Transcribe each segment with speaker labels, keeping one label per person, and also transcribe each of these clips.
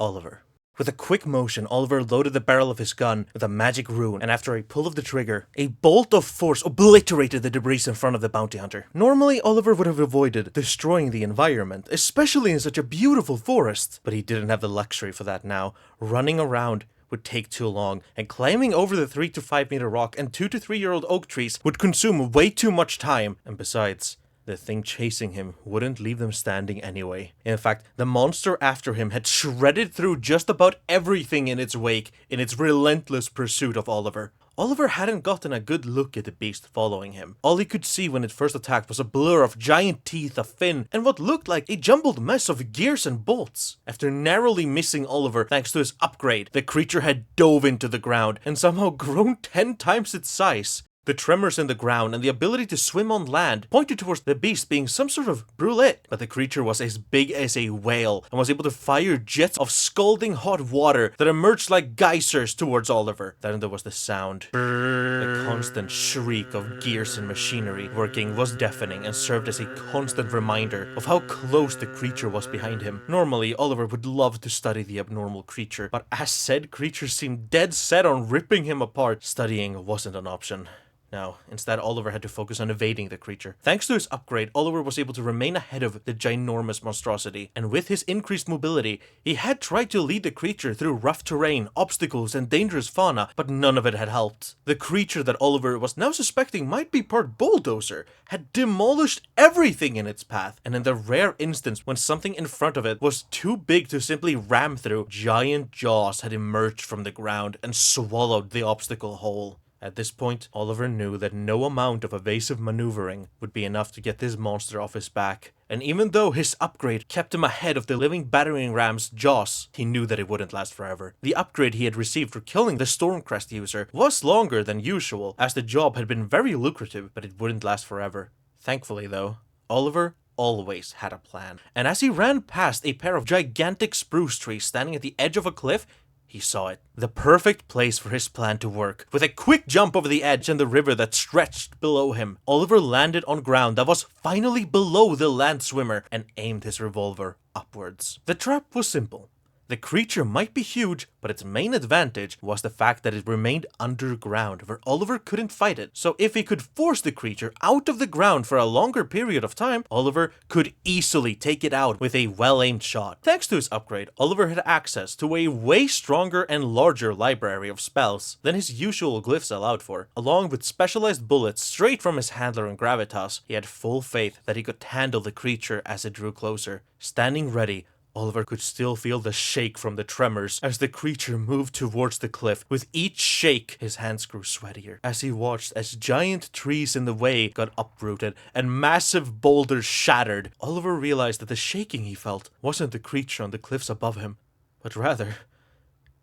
Speaker 1: Oliver. With a quick motion, Oliver loaded the barrel of his gun with a magic rune, and after a pull of the trigger, a bolt of force obliterated the debris in front of the bounty hunter. Normally, Oliver would have avoided destroying the environment, especially in such a beautiful forest, but he didn't have the luxury for that now. Running around would take too long, and climbing over the 3 to 5 meter rock and 2 to 3-year-old oak trees would consume way too much time, and besides, the thing chasing him wouldn't leave them standing anyway. In fact, the monster after him had shredded through just about everything in its wake in its relentless pursuit of Oliver. Oliver hadn't gotten a good look at the beast following him. All he could see when it first attacked was a blur of giant teeth, a fin, and what looked like a jumbled mess of gears and bolts. After narrowly missing Oliver thanks to his upgrade, the creature had dove into the ground and somehow grown 10 times its size. The tremors in the ground and the ability to swim on land pointed towards the beast being some sort of brulette, but the creature was as big as a whale and was able to fire jets of scalding hot water that emerged like geysers towards Oliver. Then there was the sound. The constant shriek of gears and machinery working was deafening and served as a constant reminder of how close the creature was behind him. Normally, Oliver would love to study the abnormal creature, but as said creature seemed dead set on ripping him apart, studying wasn't an option. Now, instead, Oliver had to focus on evading the creature. Thanks to his upgrade, Oliver was able to remain ahead of the ginormous monstrosity, and with his increased mobility, he had tried to lead the creature through rough terrain, obstacles, and dangerous fauna, but none of it had helped. The creature that Oliver was now suspecting might be part bulldozer had demolished everything in its path, and in the rare instance when something in front of it was too big to simply ram through, giant jaws had emerged from the ground and swallowed the obstacle whole. At this point, Oliver knew that no amount of evasive maneuvering would be enough to get this monster off his back. And even though his upgrade kept him ahead of the living battering ram's jaws, he knew that it wouldn't last forever. The upgrade he had received for killing the Stormcrest user was longer than usual, as the job had been very lucrative, but it wouldn't last forever. Thankfully though, Oliver always had a plan. And as he ran past a pair of gigantic spruce trees standing at the edge of a cliff, he saw it. The perfect place for his plan to work. With a quick jump over the edge and the river that stretched below him, Oliver landed on ground that was finally below the land swimmer and aimed his revolver upwards. The trap was simple. The creature might be huge, but its main advantage was the fact that it remained underground, where Oliver couldn't fight it. So if he could force the creature out of the ground for a longer period of time, Oliver could easily take it out with a well-aimed shot. Thanks to his upgrade, Oliver had access to a way stronger and larger library of spells than his usual glyphs allowed for. Along with specialized bullets straight from his handler and gravitas, he had full faith that he could handle the creature as it drew closer. Standing ready, Oliver could still feel the shake from the tremors as the creature moved towards the cliff. With each shake, his hands grew sweatier as he watched as giant trees in the way got uprooted and massive boulders shattered. Oliver realized that the shaking he felt wasn't the creature on the cliffs above him, but rather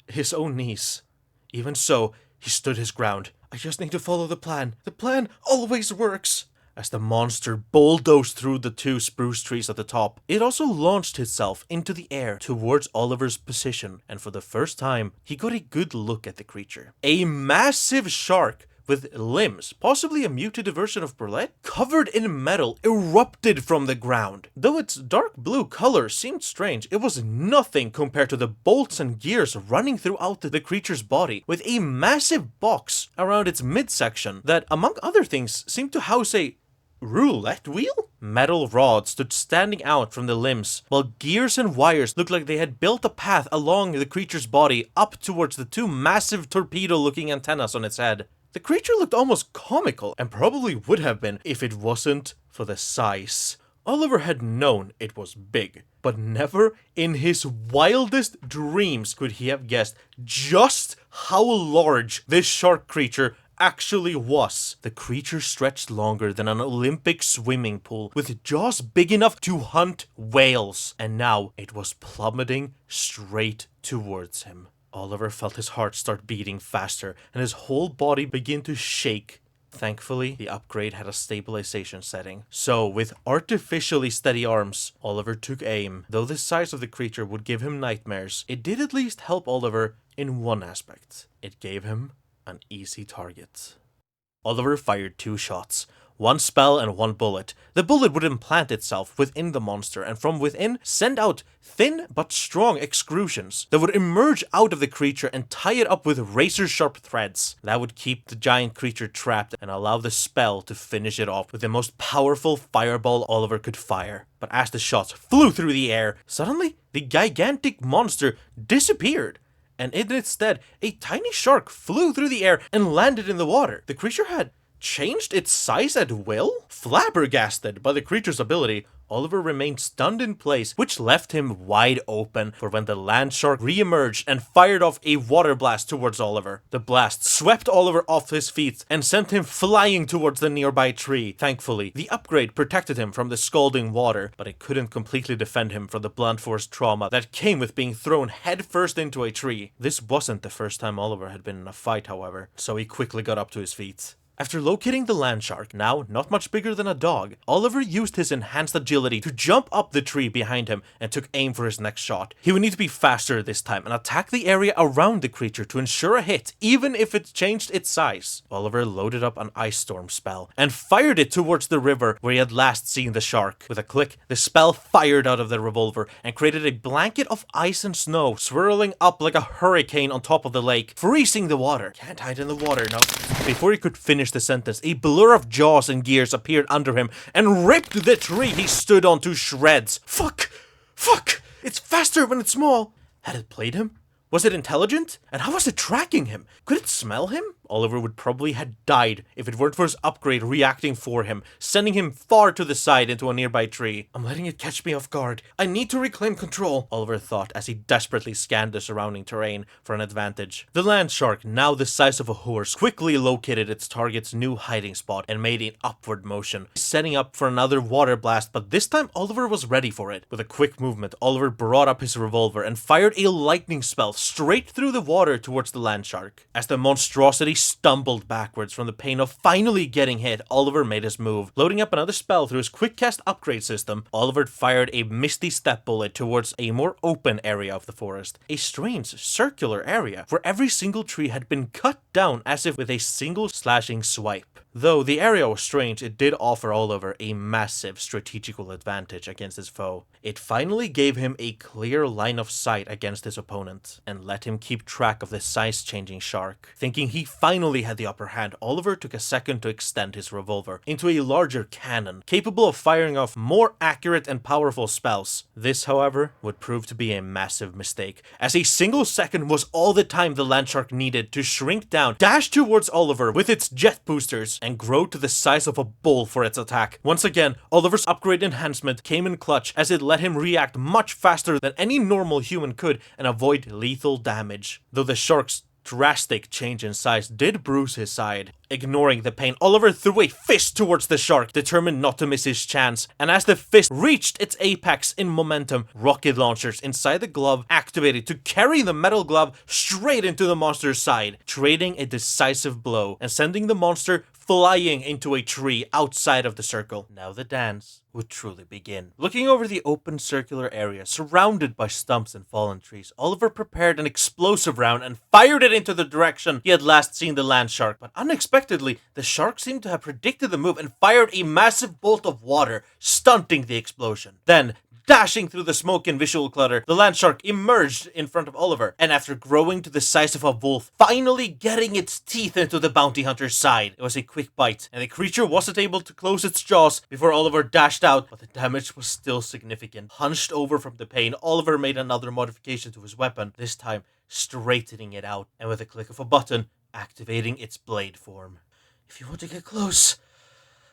Speaker 1: his own knees. Even so, he stood his ground. I just need to follow the plan. The plan always works. As the monster bulldozed through the 2 spruce trees at the top, it also launched itself into the air towards Oliver's position, and for the first time, he got a good look at the creature. A massive shark with limbs, possibly a mutated version of Brulette, covered in metal, erupted from the ground. Though its dark blue color seemed strange, it was nothing compared to the bolts and gears running throughout the creature's body, with a massive box around its midsection that, among other things, seemed to house a roulette wheel? Metal rods stood standing out from the limbs, while gears and wires looked like they had built a path along the creature's body up towards the 2 massive torpedo-looking antennas on its head. The creature looked almost comical, and probably would have been if it wasn't for the size. Oliver had known it was big, but never in his wildest dreams could he have guessed just how large this shark creature actually was. The creature stretched longer than an Olympic swimming pool, with jaws big enough to hunt whales, and now it was plummeting straight towards him. Oliver felt his heart start beating faster, and his whole body begin to shake. Thankfully, the upgrade had a stabilization setting, so with artificially steady arms, Oliver took aim. Though the size of the creature would give him nightmares, it did at least help Oliver in one aspect. It gave him an easy target. Oliver fired 2 shots, one spell and one bullet. The bullet would implant itself within the monster and from within send out thin but strong excrusions that would emerge out of the creature and tie it up with razor-sharp threads. That would keep the giant creature trapped and allow the spell to finish it off with the most powerful fireball Oliver could fire. But as the shots flew through the air, suddenly the gigantic monster disappeared. And instead, a tiny shark flew through the air and landed in the water. The creature had changed its size at will? Flabbergasted by the creature's ability, Oliver remained stunned in place, which left him wide open for when the land shark re-emerged and fired off a water blast towards Oliver. The blast swept Oliver off his feet and sent him flying towards the nearby tree. Thankfully, the upgrade protected him from the scalding water, but it couldn't completely defend him from the blunt force trauma that came with being thrown headfirst into a tree. This wasn't the first time Oliver had been in a fight, however, so he quickly got up to his feet. After locating the land shark, now not much bigger than a dog, Oliver used his enhanced agility to jump up the tree behind him and took aim for his next shot. He would need to be faster this time and attack the area around the creature to ensure a hit, even if it changed its size. Oliver loaded up an ice storm spell and fired it towards the river where he had last seen the shark. With a click, the spell fired out of the revolver and created a blanket of ice and snow swirling up like a hurricane on top of the lake, freezing the water. Can't hide in the water, no. Before he could finish the sentence, a blur of jaws and gears appeared under him and ripped the tree he stood on to shreds. Fuck! It's faster when it's small. Had it played him? Was it intelligent? And how was it tracking him? Could it smell him? Oliver would probably have died if it weren't for his upgrade reacting for him, sending him far to the side into a nearby tree. I'm letting it catch me off guard. I need to reclaim control, Oliver thought as he desperately scanned the surrounding terrain for an advantage. The land shark, now the size of a horse, quickly located its target's new hiding spot and made an upward motion, setting up for another water blast, but this time Oliver was ready for it. With a quick movement, Oliver brought up his revolver and fired a lightning spell straight through the water towards the land shark. As the monstrosity stumbled backwards from the pain of finally getting hit, Oliver made his move. Loading up another spell through his quick cast upgrade system, Oliver fired a misty step bullet towards a more open area of the forest. A strange circular area where every single tree had been cut down as if with a single slashing swipe. Though the area was strange, it did offer Oliver a massive strategical advantage against his foe. It finally gave him a clear line of sight against his opponent, and let him keep track of the size-changing shark. Thinking he finally had the upper hand, Oliver took a second to extend his revolver into a larger cannon, capable of firing off more accurate and powerful spells. This, however, would prove to be a massive mistake, as a single second was all the time the land shark needed to shrink down, dash towards Oliver with its jet boosters, and grow to the size of a bull for its attack. Once again, Oliver's upgrade enhancement came in clutch as it let him react much faster than any normal human could and avoid lethal damage. Though the shark's drastic change in size did bruise his side. Ignoring the pain, Oliver threw a fist towards the shark, determined not to miss his chance. And as the fist reached its apex in momentum, rocket launchers inside the glove activated to carry the metal glove straight into the monster's side, trading a decisive blow and sending the monster flying into a tree outside of the circle. Now the dance would truly begin. Looking over the open circular area surrounded by stumps and fallen trees, Oliver prepared an explosive round and fired it into the direction he had last seen the land shark. But unexpectedly, the shark seemed to have predicted the move and fired a massive bolt of water, stunting the explosion. Then, dashing through the smoke and visual clutter, the land shark emerged in front of Oliver, and after growing to the size of a wolf, finally getting its teeth into the bounty hunter's side. It was a quick bite, and the creature wasn't able to close its jaws before Oliver dashed out, but the damage was still significant. Hunched over from the pain, Oliver made another modification to his weapon, this time straightening it out, and with a click of a button, activating its blade form. If you want to get close,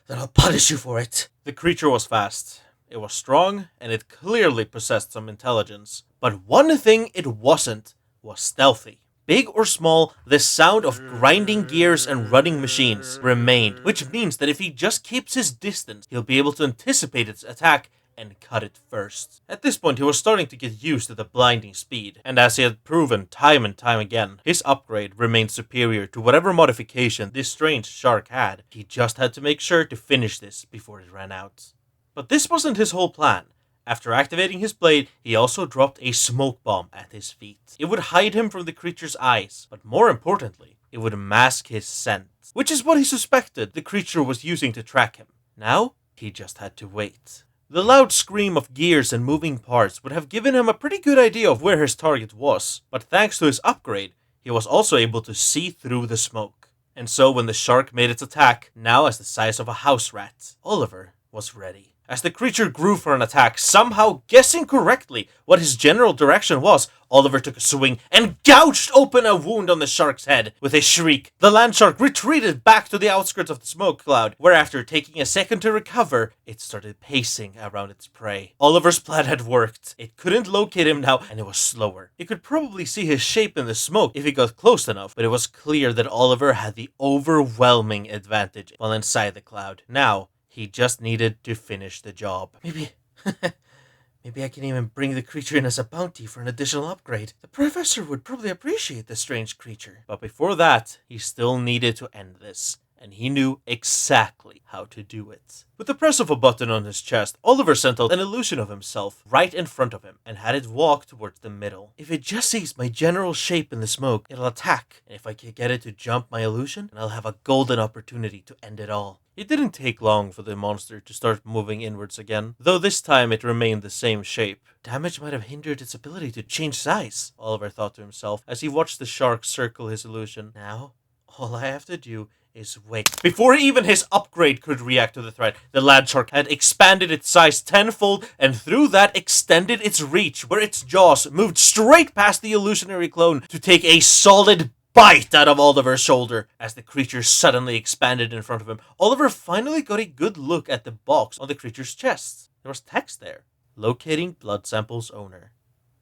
Speaker 1: then I'll punish you for it. The creature was fast. It was strong, and it clearly possessed some intelligence. But one thing it wasn't was stealthy. Big or small, the sound of grinding gears and running machines remained, which means that if he just keeps his distance, he'll be able to anticipate its attack and cut it first. At this point, he was starting to get used to the blinding speed, and as he had proven time and time again, his upgrade remained superior to whatever modification this strange shark had. He just had to make sure to finish this before it ran out. But this wasn't his whole plan. After activating his blade, he also dropped a smoke bomb at his feet. It would hide him from the creature's eyes, but more importantly, it would mask his scent. which is what he suspected the creature was using to track him. Now, he just had to wait. The loud scream of gears and moving parts would have given him a pretty good idea of where his target was, but thanks to his upgrade, he was also able to see through the smoke. And so when the shark made its attack, now as the size of a house rat, Oliver was ready. As the creature grew for an attack, somehow guessing correctly what his general direction was, Oliver took a swing and gouged open a wound on the shark's head. With a shriek, the land shark retreated back to the outskirts of the smoke cloud, where after taking a second to recover, it started pacing around its prey. Oliver's plan had worked. It couldn't locate him now, and it was slower. It could probably see his shape in the smoke if it got close enough, but it was clear that Oliver had the overwhelming advantage while inside the cloud. Now, he just needed to finish the job. Maybe I can even bring the creature in as a bounty for an additional upgrade. The professor would probably appreciate the strange creature. But before that, he still needed to end this. And he knew exactly how to do it. With the press of a button on his chest, Oliver sent out an illusion of himself right in front of him and had it walk towards the middle. If it just sees my general shape in the smoke, it'll attack. And if I can get it to jump my illusion, then I'll have a golden opportunity to end it all. It didn't take long for the monster to start moving inwards again, though this time it remained the same shape. Damage might have hindered its ability to change size, Oliver thought to himself as he watched the shark circle his illusion. Now, all I have to do is wait. Before even his upgrade could react to the threat, the land shark had expanded its size tenfold and through that extended its reach, where its jaws moved straight past the illusionary clone to take a solid bite out of Oliver's shoulder. As the creature suddenly expanded in front of him, Oliver finally got a good look at the box on the creature's chest. There was text there. Locating blood sample's owner.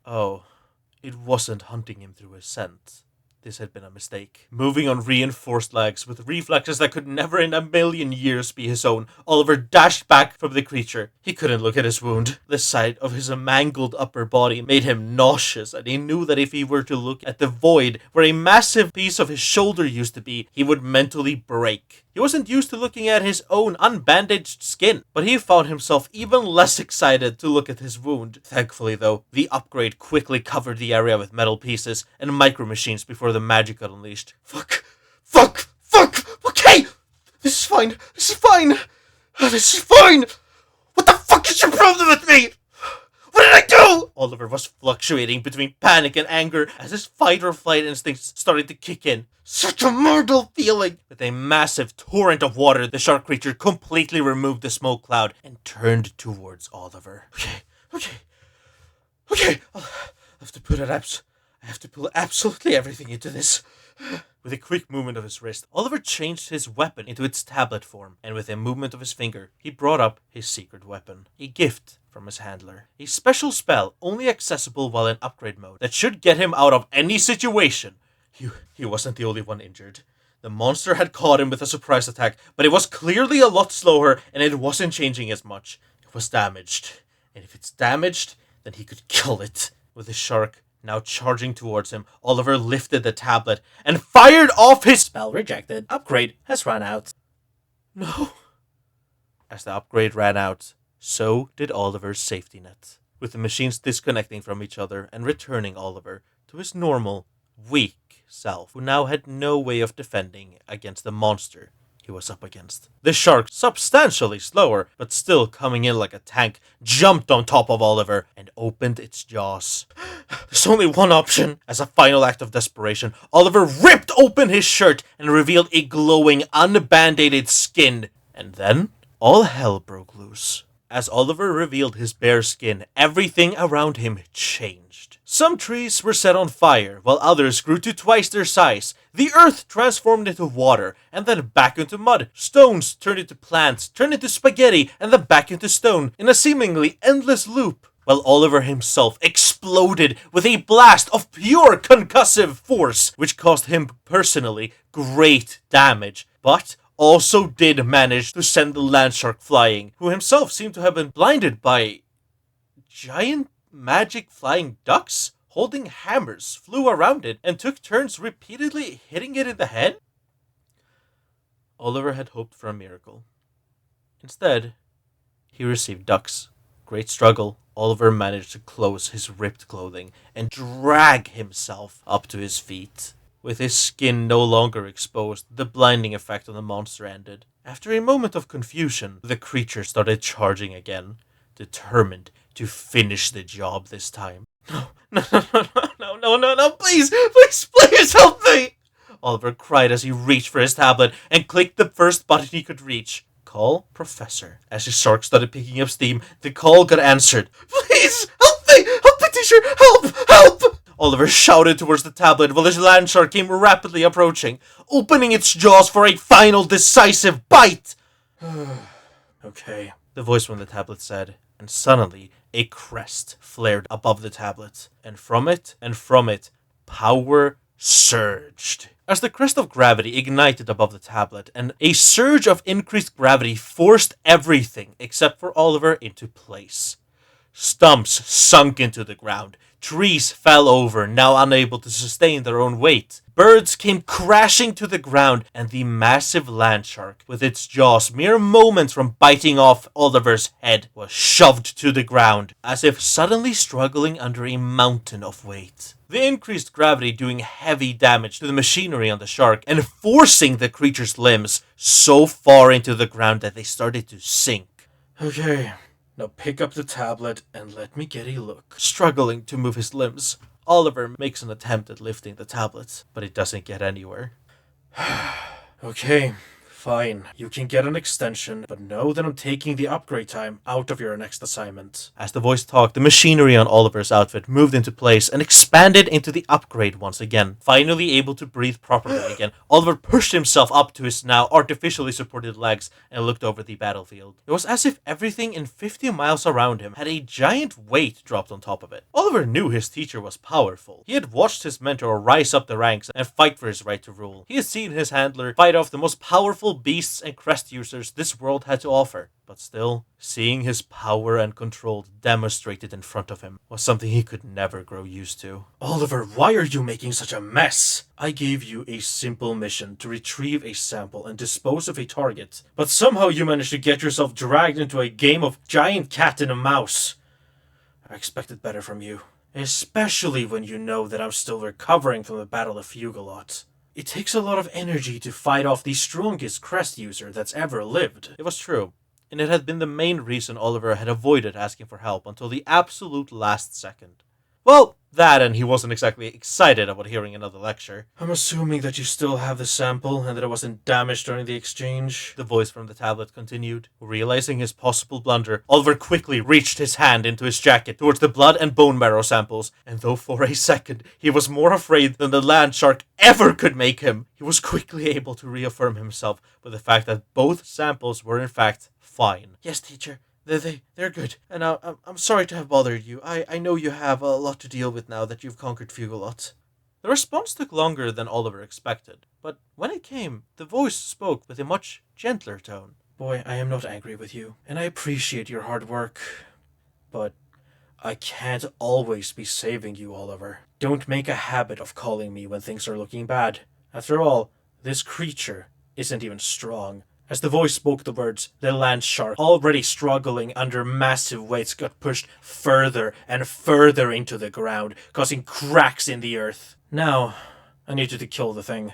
Speaker 1: Oh, it wasn't hunting him through his scent. This had been a mistake. Moving on reinforced legs, with reflexes that could never in a million years be his own, Oliver dashed back from the creature. He couldn't look at his wound. The sight of his mangled upper body made him nauseous, and he knew that if he were to look at the void where a massive piece of his shoulder used to be, he would mentally break. He wasn't used to looking at his own unbandaged skin, but he found himself even less excited to look at his wound. Thankfully, though, the upgrade quickly covered the area with metal pieces and micro machines before the magic got unleashed. Fuck! Okay! This is fine! This is fine! What the fuck is your problem with me? What did I do? Oliver was fluctuating between panic and anger as his fight or flight instincts started to kick in. Such a mortal feeling! With a massive torrent of water, the shark creature completely removed the smoke cloud and turned towards Oliver. Okay. I have to put absolutely everything into this. With a quick movement of his wrist, Oliver changed his weapon into its tablet form, and with a movement of his finger, he brought up his secret weapon. A gift from his handler. A special spell only accessible while in upgrade mode that should get him out of any situation. He wasn't the only one injured. The monster had caught him with a surprise attack, but it was clearly a lot slower and it wasn't changing as much. It was damaged. And if it's damaged, then he could kill it. With the shark now charging towards him, Oliver lifted the tablet and fired off his spell rejected. Upgrade has run out. No. As the upgrade ran out, so did Oliver's safety net, with the machines disconnecting from each other and returning Oliver to his normal, weak self, who now had no way of defending against the monster he was up against. The shark, substantially slower, but still coming in like a tank, jumped on top of Oliver and opened its jaws. There's only one option. As a final act of desperation, Oliver ripped open his shirt and revealed a glowing, unband-aided skin. And then, all hell broke loose. As Oliver revealed his bare skin, everything around him changed. Some trees were set on fire, while others grew to twice their size. The earth transformed into water, and then back into mud. Stones turned into plants, turned into spaghetti, and then back into stone, in a seemingly endless loop. While Oliver himself exploded with a blast of pure concussive force, which caused him personally great damage, but also did manage to send the land shark flying, who himself seemed to have been blinded by giant magic flying ducks holding hammers flew around it and took turns repeatedly hitting it in the head. Oliver had hoped for a miracle. Instead, he received ducks. Great struggle, Oliver managed to close his ripped clothing and drag himself up to his feet. With his skin no longer exposed, the blinding effect on the monster ended. After a moment of confusion, the creature started charging again, determined to finish the job this time. No, please, please help me! Oliver cried as he reached for his tablet and clicked the first button he could reach. Call Professor. As his shark started picking up steam, the call got answered. Please, help me, teacher, help! Oliver shouted towards the tablet while his land shark came rapidly approaching, opening its jaws for a final decisive bite. Okay, the voice from the tablet said, and suddenly a crest flared above the tablet, and from it, power surged. As the crest of gravity ignited above the tablet, and a surge of increased gravity forced everything except for Oliver into place. Stumps sunk into the ground. Trees fell over, now unable to sustain their own weight. Birds came crashing to the ground, and the massive land shark, with its jaws mere moments from biting off Oliver's head, was shoved to the ground, as if suddenly struggling under a mountain of weight. The increased gravity doing heavy damage to the machinery on the shark, and forcing the creature's limbs so far into the ground that they started to sink. Okay. Now pick up the tablet and let me get a look. Struggling to move his limbs, Oliver makes an attempt at lifting the tablet, but it doesn't get anywhere. Okay, fine. You can get an extension, but know that I'm taking the upgrade time out of your next assignment. As the voice talked, the machinery on Oliver's outfit moved into place and expanded into the upgrade once again. Finally able to breathe properly again, Oliver pushed himself up to his now artificially supported legs and looked over the battlefield. It was as if everything in 50 miles around him had a giant weight dropped on top of it. Oliver knew his teacher was powerful. He had watched his mentor rise up the ranks and fight for his right to rule. He had seen his handler fight off the most powerful beasts and crest users this world had to offer. But still, seeing his power and control demonstrated in front of him was something he could never grow used to. Oliver, why are you making such a mess? I gave you a simple mission to retrieve a sample and dispose of a target, but somehow you managed to get yourself dragged into a game of giant cat and a mouse. I expected better from you, especially when you know that I'm still recovering from the Battle of Fugalot. It takes a lot of energy to fight off the strongest crest user that's ever lived. It was true, and it had been the main reason Oliver had avoided asking for help until the absolute last second. Well, that and he wasn't exactly excited about hearing another lecture. I'm assuming that you still have the sample and that it wasn't damaged during the exchange, the voice from the tablet continued. Realizing his possible blunder, Oliver quickly reached his hand into his jacket towards the blood and bone marrow samples, and though for a second he was more afraid than the land shark ever could make him, he was quickly able to reaffirm himself with the fact that both samples were in fact fine. Yes, teacher. They're good, and I'm sorry to have bothered you. I know you have a lot to deal with now that you've conquered Fugalot. The response took longer than Oliver expected, but when it came, the voice spoke with a much gentler tone. Boy, I am not angry with you, and I appreciate your hard work, but I can't always be saving you, Oliver. Don't make a habit of calling me when things are looking bad. After all, this creature isn't even strong. As the voice spoke the words, the land shark, already struggling under massive weights, got pushed further and further into the ground, causing cracks in the earth. Now, I need you to kill the thing.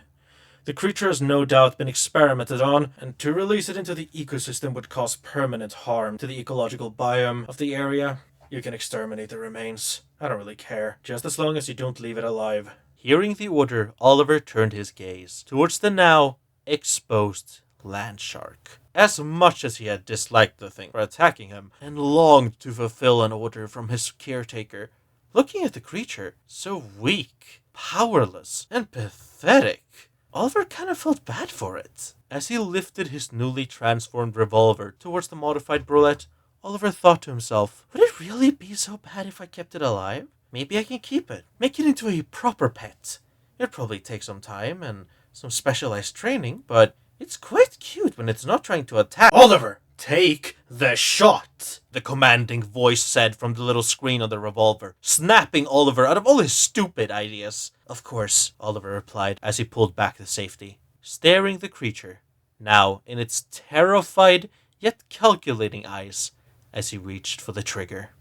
Speaker 1: The creature has no doubt been experimented on, and to release it into the ecosystem would cause permanent harm to the ecological biome of the area. You can exterminate the remains. I don't really care, just as long as you don't leave it alive. Hearing the order, Oliver turned his gaze towards the now exposed land shark. As much as he had disliked the thing for attacking him, and longed to fulfill an order from his caretaker, looking at the creature, so weak, powerless, and pathetic, Oliver kind of felt bad for it. As he lifted his newly transformed revolver towards the modified brulette, Oliver thought to himself, would it really be so bad if I kept it alive? Maybe I can keep it, make it into a proper pet. It'd probably take some time and some specialized training, but it's quite cute when it's not trying to attack. Oliver, take the shot, the commanding voice said from the little screen on the revolver, snapping Oliver out of all his stupid ideas. Of course, Oliver replied as he pulled back the safety, staring the creature, now in its terrified yet calculating eyes, as he reached for the trigger.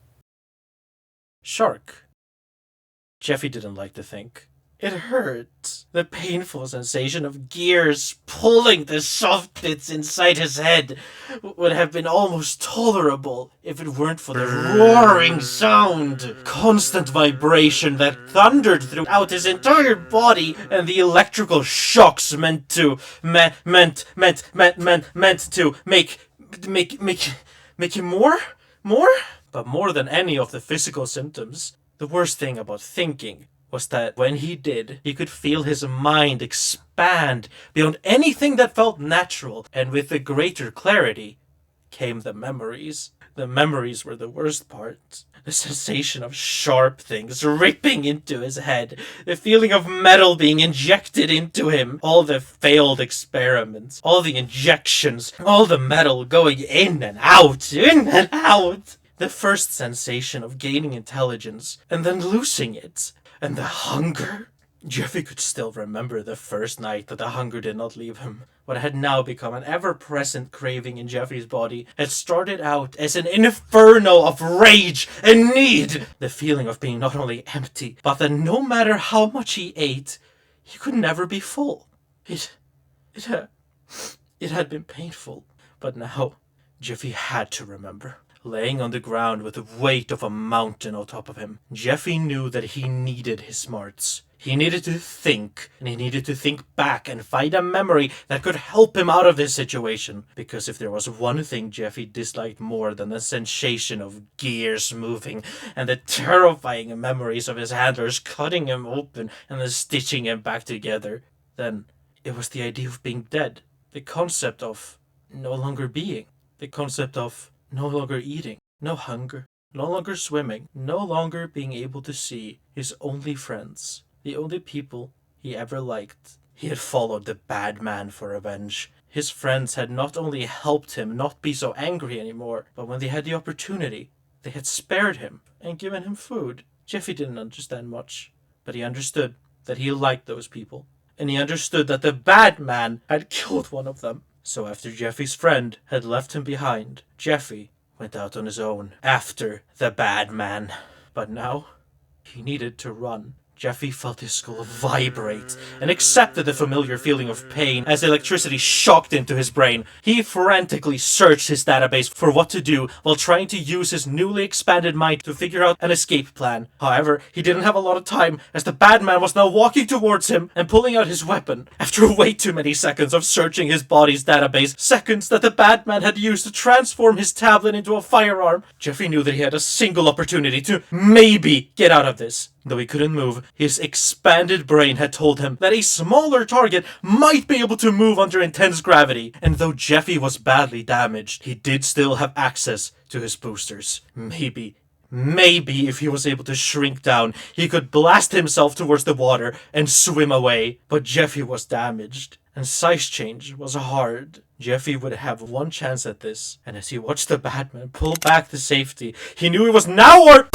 Speaker 1: Shark. Jeffy didn't like to think.
Speaker 2: It hurt. The painful sensation of gears pulling the soft bits inside his head would have been almost tolerable if it weren't for the roaring sound. Constant vibration that thundered throughout his entire body, and the electrical shocks meant to make him more? But more than any of the physical symptoms, the worst thing about thinking was that when he did, he could feel his mind expand beyond anything that felt natural, and with the greater clarity came the memories. The memories were the worst part. The sensation of sharp things ripping into his head, the feeling of metal being injected into him, all the failed experiments, all the injections, all the metal going in and out, in and out. The first sensation of gaining intelligence and then losing it. And the hunger. Jeffy could still remember the first night that the hunger did not leave him. What had now become an ever-present craving in Jeffy's body had started out as an inferno of rage and need. The feeling of being not only empty, but that no matter how much he ate, he could never be full. It had been painful, but now Jeffy had to remember. Laying on the ground with the weight of a mountain on top of him, Jeffy knew that he needed his smarts. He needed to think, and he needed to think back and find a memory that could help him out of this situation. Because if there was one thing Jeffy disliked more than the sensation of gears moving and the terrifying memories of his handlers cutting him open and then stitching him back together, then it was the idea of being dead. The concept of no longer being. The concept of no longer eating, no hunger, no longer swimming, no longer being able to see his only friends, the only people he ever liked. He had followed the bad man for revenge. His friends had not only helped him not be so angry anymore, but when they had the opportunity, they had spared him and given him food. Jeffy didn't understand much, but he understood that he liked those people, and he understood that the bad man had killed one of them. So after Jeffy's friend had left him behind, Jeffy went out on his own after the bad man. But now, he needed to run. Jeffy felt his skull vibrate and accepted the familiar feeling of pain as electricity shocked into his brain. He frantically searched his database for what to do while trying to use his newly expanded mind to figure out an escape plan. However, he didn't have a lot of time as the bad man was now walking towards him and pulling out his weapon. After way too many seconds of searching his body's database, seconds that the bad man had used to transform his tablet into a firearm, Jeffy knew that he had a single opportunity to maybe get out of this. Though he couldn't move, his expanded brain had told him that a smaller target might be able to move under intense gravity. And though Jeffy was badly damaged, he did still have access to his boosters. Maybe if he was able to shrink down, he could blast himself towards the water and swim away. But Jeffy was damaged, and size change was hard. Jeffy would have one chance at this, and as he watched the Batman pull back to safety, he knew it was now or...